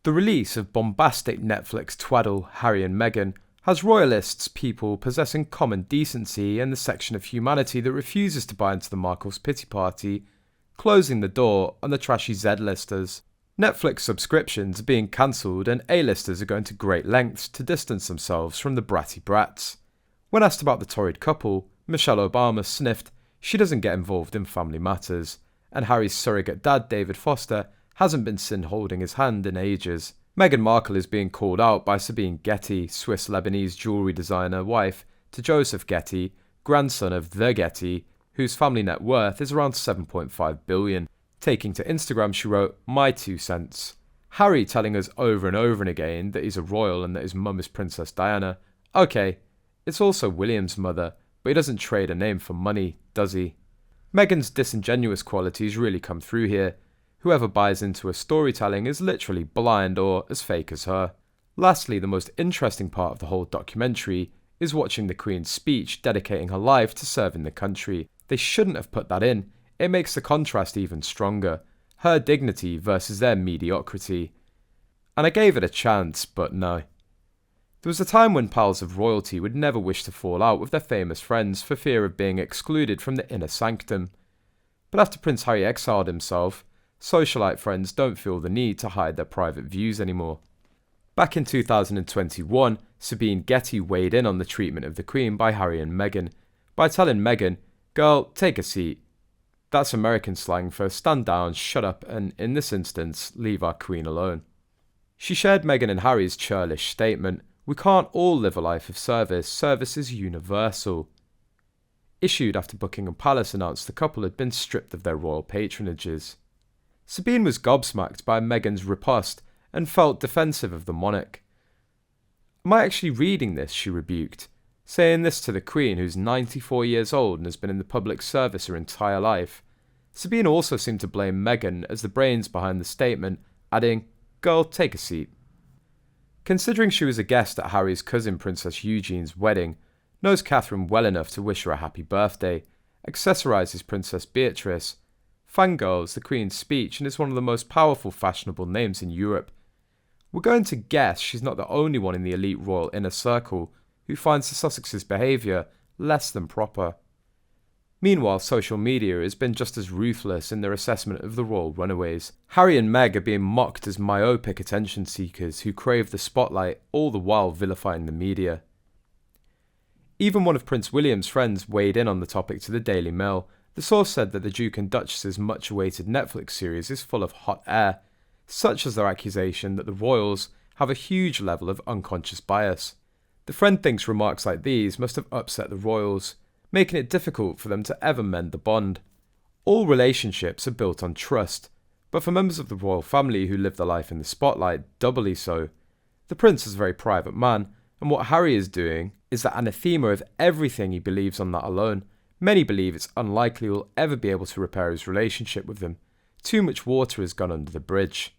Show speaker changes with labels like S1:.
S1: The release of bombastic Netflix twaddle Harry and Meghan has royalists, people possessing common decency, and the section of humanity that refuses to buy into the Markles' pity party, closing the door on the trashy Z-listers. Netflix subscriptions are being cancelled and A-listers are going to great lengths to distance themselves from the bratty brats. When asked about the torrid couple, Michelle Obama sniffed she doesn't get involved in family matters, and Harry's surrogate dad David Foster hasn't been seen holding his hand in ages. Meghan Markle is being called out by Sabine Getty, Swiss-Lebanese jewellery designer wife to Joseph Getty, grandson of the Getty, whose family net worth is around $7.5 billion. Taking to Instagram, she wrote, "My 2 cents. Harry telling us over and over and again that he's a royal and that his mum is Princess Diana. Okay, it's also William's mother, but he doesn't trade a name for money, does he?" Meghan's disingenuous qualities really come through here. Whoever buys into her storytelling is literally blind or as fake as her. Lastly, the most interesting part of the whole documentary is watching the Queen's speech dedicating her life to serving the country. They shouldn't have put that in. It makes the contrast even stronger. Her dignity versus their mediocrity. And I gave it a chance, but no. There was a time when pals of royalty would never wish to fall out with their famous friends for fear of being excluded from the inner sanctum. But after Prince Harry exiled himself, socialite friends don't feel the need to hide their private views anymore. Back in 2021, Sabine Getty weighed in on the treatment of the Queen by Harry and Meghan, by telling Meghan, "Girl, take a seat." That's American slang for stand down, shut up, and in this instance, leave our Queen alone. She shared Meghan and Harry's churlish statement, "We can't all live a life of service, service is universal." Issued after Buckingham Palace announced the couple had been stripped of their royal patronages. Sabine was gobsmacked by Meghan's riposte and felt defensive of the monarch. "Am I actually reading this?" she rebuked, saying this to the Queen, who's 94 years old and has been in the public service her entire life. Sabine also seemed to blame Meghan as the brains behind the statement, adding, "Girl, take a seat." Considering she was a guest at Harry's cousin Princess Eugene's wedding, knows Catherine well enough to wish her a happy birthday, accessorises Princess Beatrice, fangirls the Queen's speech, and is one of the most powerful fashionable names in Europe, we're going to guess she's not the only one in the elite royal inner circle who finds the Sussex's behaviour less than proper. Meanwhile, social media has been just as ruthless in their assessment of the royal runaways. Harry and Meg are being mocked as myopic attention seekers who crave the spotlight, all the while vilifying the media. Even one of Prince William's friends weighed in on the topic to the Daily Mail. The source said that the Duke and Duchess's much-awaited Netflix series is full of hot air, such as their accusation that the royals have a huge level of unconscious bias. The friend thinks remarks like these must have upset the royals, making it difficult for them to ever mend the bond. All relationships are built on trust, but for members of the royal family who live their life in the spotlight, doubly so. The prince is a very private man, and what Harry is doing is the anathema of everything he believes on that alone. Many believe it's unlikely he'll ever be able to repair his relationship with them. Too much water has gone under the bridge.